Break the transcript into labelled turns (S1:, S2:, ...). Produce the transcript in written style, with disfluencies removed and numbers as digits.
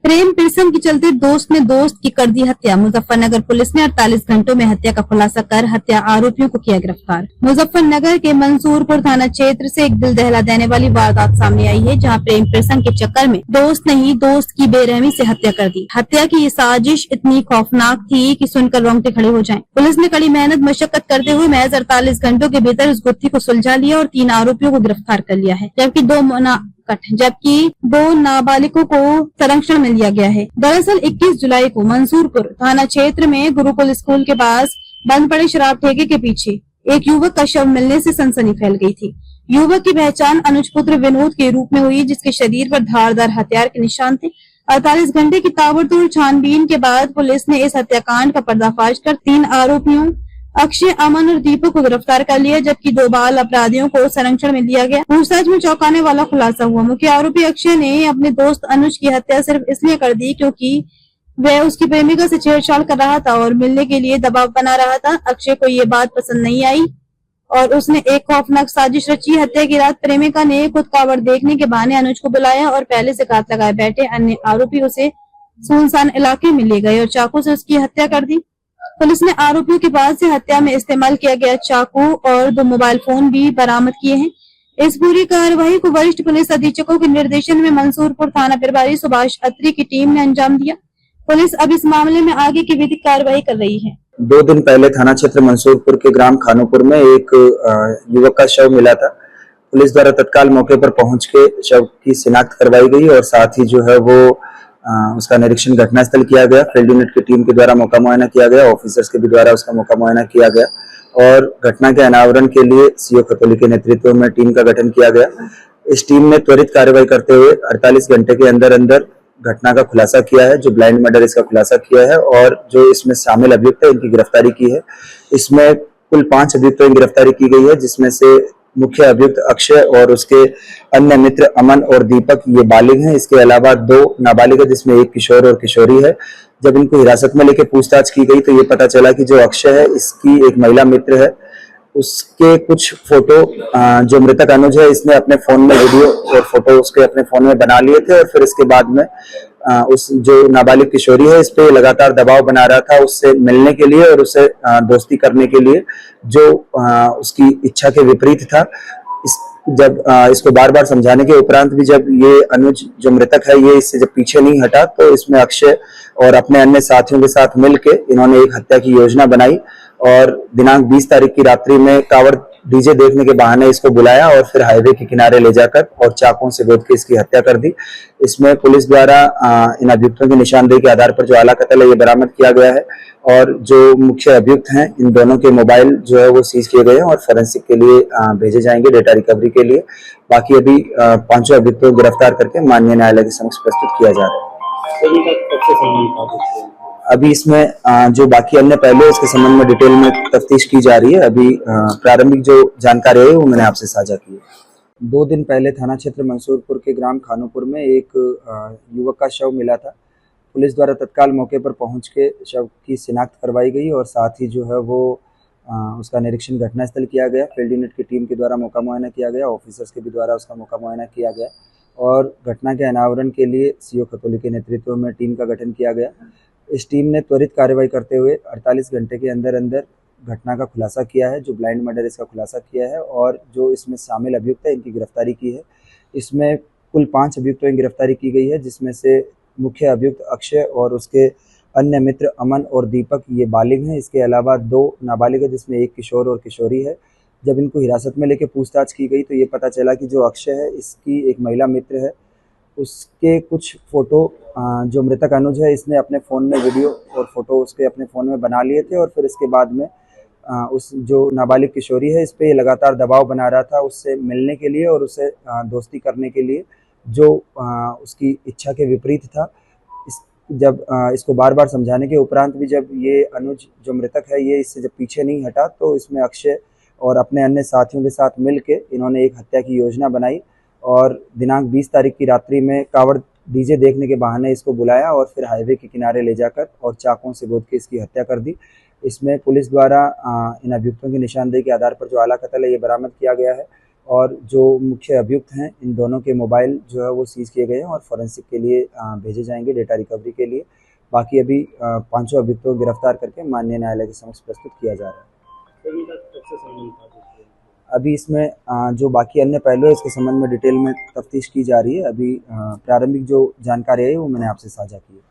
S1: प्रेम प्रसंग के चलते दोस्त ने दोस्त की कर दी हत्या। मुजफ्फरनगर पुलिस ने 48 घंटों में हत्या का खुलासा कर हत्या आरोपियों को किया गिरफ्तार। मुजफ्फरनगर के मंसूरपुर थाना क्षेत्र से एक दिल दहला देने वाली वारदात सामने आई है, जहां प्रेम प्रसंग के चक्कर में दोस्त ने ही दोस्त की बेरहमी से हत्या कर दी। हत्या की ये साजिश इतनी खौफनाक थी कि सुनकर रोंगटे खड़े हो जाएं। पुलिस ने कड़ी मेहनत मशक्कत करते हुए महज 48 घंटों के भीतर इस गुत्थी को सुलझा लिया और 3 आरोपियों को गिरफ्तार कर लिया है, जबकि दो नाबालिगों को संरक्षण में लिया गया है। दरअसल 21 जुलाई को मंसूरपुर थाना क्षेत्र में गुरुकुल स्कूल के पास बंद पड़े शराब ठेके के पीछे एक युवक का शव मिलने से सनसनी फैल गई थी। युवक की पहचान अनुज पुत्र विनोद के रूप में हुई, जिसके शरीर पर धारदार हथियार के निशान थे। 48 घंटे की ताबड़तोड़ छानबीन के बाद पुलिस ने इस हत्याकांड का पर्दाफाश कर 3 आरोपियों अक्षय, अमन और दीपक को गिरफ्तार कर लिया, जबकि 2 बाल अपराधियों को संरक्षण में लिया गया। पूछताछ में चौंकाने वाला खुलासा हुआ। मुख्य आरोपी अक्षय ने अपने दोस्त अनुज की हत्या सिर्फ इसलिए कर दी क्योंकि वह उसकी प्रेमिका से छेड़छाड़ कर रहा था और मिलने के लिए दबाव बना रहा था। अक्षय को ये बात पसंद नहीं आई और उसने एक खौफनाक साजिश रची। हत्या की रात प्रेमिका ने खुद कावड़ देखने के बहाने अनुज को बुलाया और पहले से घात लगाए बैठे अन्य आरोपी उसे सुनसान इलाके में ले गए और चाकू से उसकी हत्या कर दी। पुलिस ने आरोपियों के पास से हत्या में इस्तेमाल किया गया चाकू और 2 मोबाइल फोन भी बरामद किए हैं। इस पूरी कार्रवाई को वरिष्ठ पुलिस अधीक्षकों के निर्देशन में मंसूरपुर थाना प्रभारी सुभाष अत्री की टीम ने अंजाम दिया। पुलिस अब इस मामले में आगे की विधिक कार्रवाई कर रही है।
S2: 2 दिन पहले थाना क्षेत्र मंसूरपुर के ग्राम खानोपुर में एक युवक का शव मिला था। पुलिस द्वारा तत्काल मौके पर पहुंच के शव की शिनाख्त करवाई गई और साथ ही जो है वो उसका निरीक्षण घटनास्थल किया गया। फील्ड यूनिट की टीम के द्वारा मौका मुआयना किया गया, ऑफिसर्स के भी द्वारा उसका मौका मुआयना किया गया और घटना के अनावरण के लिए सीओ खतौली के नेतृत्व में टीम का गठन किया गया। इस टीम ने त्वरित कार्रवाई करते हुए 48 घंटे के अंदर अंदर घटना का खुलासा किया है। जो ब्लाइंड मर्डर इसका खुलासा किया है और जो इसमें शामिल अभियुक्त है इनकी गिरफ्तारी की है। इसमें कुल 5 अभियुक्तों की गिरफ्तारी की गई है, जिसमें से मुख्य अभियुक्त अक्षय और उसके अन्य मित्र अमन और दीपक ये बालिग हैं। इसके अलावा 2 नाबालिग है, जिसमें एक किशोर और किशोरी है। जब इनको हिरासत में लेकर पूछताछ की गई तो ये पता चला कि जो अक्षय है इसकी एक महिला मित्र है, उसके कुछ फोटो जो मृतक अनुज है इसने अपने फोन में वीडियो और फोटो उसके अपने फोन में बना लिए थे और फिर इसके बाद में उस जो नाबालिग किशोरी है इस पे लगातार दबाव बना रहा था उससे मिलने के लिए और उससे दोस्ती करने के लिए, जो उसकी इच्छा के विपरीत था। जब इसको बार बार समझाने के उपरांत भी जब ये अनुज जो मृतक है ये इससे जब पीछे नहीं हटा तो इसमें अक्षय और अपने अन्य साथियों के साथ मिलके इन्होंने एक हत्या की योजना बनाई और दिनांक 20 तारीख की रात्रि में कांवड़ डीजे देखने के बहाने इसको बुलाया और फिर हाईवे के किनारे ले जाकर और चाकुओं से गोद के इसकी हत्या कर दी। इसमें पुलिस द्वारा इन अभियुक्तों की निशानदेही के आधार पर जो आला कत्ल है ये बरामद किया गया है और जो मुख्य अभियुक्त हैं इन दोनों के मोबाइल जो है वो सीज किए गए हैं और फोरेंसिक के लिए भेजे जाएंगे डेटा रिकवरी के लिए। बाकी अभी 5 अभियुक्तों को गिरफ्तार करके माननीय न्यायालय के समक्ष प्रस्तुत किया जा रहा है। अभी इसमें जो बाकी अन्य पहलू इसके संबंध में डिटेल में तफ्तीश की जा रही है। अभी प्रारंभिक जो जानकारी है वो मैंने आपसे साझा की है। 2 दिन पहले थाना क्षेत्र मंसूरपुर के ग्राम खानोपुर में एक युवक का शव मिला था। पुलिस द्वारा तत्काल मौके पर पहुंच के शव की शिनाख्त करवाई गई और साथ ही जो है वो उसका निरीक्षण घटनास्थल किया गया। फील्ड यूनिट की टीम के द्वारा मौका मुआयना किया गया, ऑफिसर्स के भी द्वारा उसका मौका मुआयना किया गया और घटना के अनावरण के लिए सीओ खतौली के नेतृत्व में टीम का गठन किया गया। इस टीम ने त्वरित कार्रवाई करते हुए 48 घंटे के अंदर अंदर घटना का खुलासा किया है, जो ब्लाइंड मर्डर इसका खुलासा किया है और जो इसमें शामिल अभियुक्त है इनकी गिरफ्तारी की है। इसमें कुल 5 अभियुक्तों की गिरफ्तारी की गई है, जिसमें से मुख्य अभियुक्त अक्षय और उसके अन्य मित्र अमन और दीपक ये बालिग हैं। इसके अलावा 2 नाबालिग है, जिसमें एक किशोर और किशोरी है। जब इनको हिरासत में लेकर पूछताछ की गई तो ये पता चला कि जो अक्षय है इसकी एक महिला मित्र है, उसके कुछ फोटो जो मृतक अनुज है इसने अपने फ़ोन में वीडियो और फोटो उसके अपने फ़ोन में बना लिए थे और फिर इसके बाद में उस जो नाबालिग किशोरी है इस पे लगातार दबाव बना रहा था उससे मिलने के लिए और उसे दोस्ती करने के लिए, जो उसकी इच्छा के विपरीत था। जब इसको बार बार समझाने के उपरांत भी जब ये अनुज जो मृतक है ये इससे जब पीछे नहीं हटा तो इसमें अक्षय और अपने अन्य साथियों के साथ मिल के इन्होंने एक हत्या की योजना बनाई और दिनांक 20 तारीख की रात्रि में कांवड़ डीजे देखने के बहाने इसको बुलाया और फिर हाईवे के किनारे ले जाकर और चाकुओं से गोद के इसकी हत्या कर दी। इसमें पुलिस द्वारा इन अभियुक्तों की निशानदेही के आधार पर जो आला कत्ल है ये बरामद किया गया है और जो मुख्य अभियुक्त हैं इन दोनों के मोबाइल जो है वो सीज किए गए हैं और फॉरेंसिक के लिए भेजे जाएंगे डेटा रिकवरी के लिए। बाकी अभी पांचों अभियुक्तों को गिरफ्तार करके माननीय न्यायालय के समक्ष प्रस्तुत किया जा रहा है। अभी इसमें जो बाकी अन्य पहलू है इसके संबंध में डिटेल में तफ्तीश की जा रही है। अभी प्रारंभिक जो जानकारी है वो मैंने आपसे साझा की है।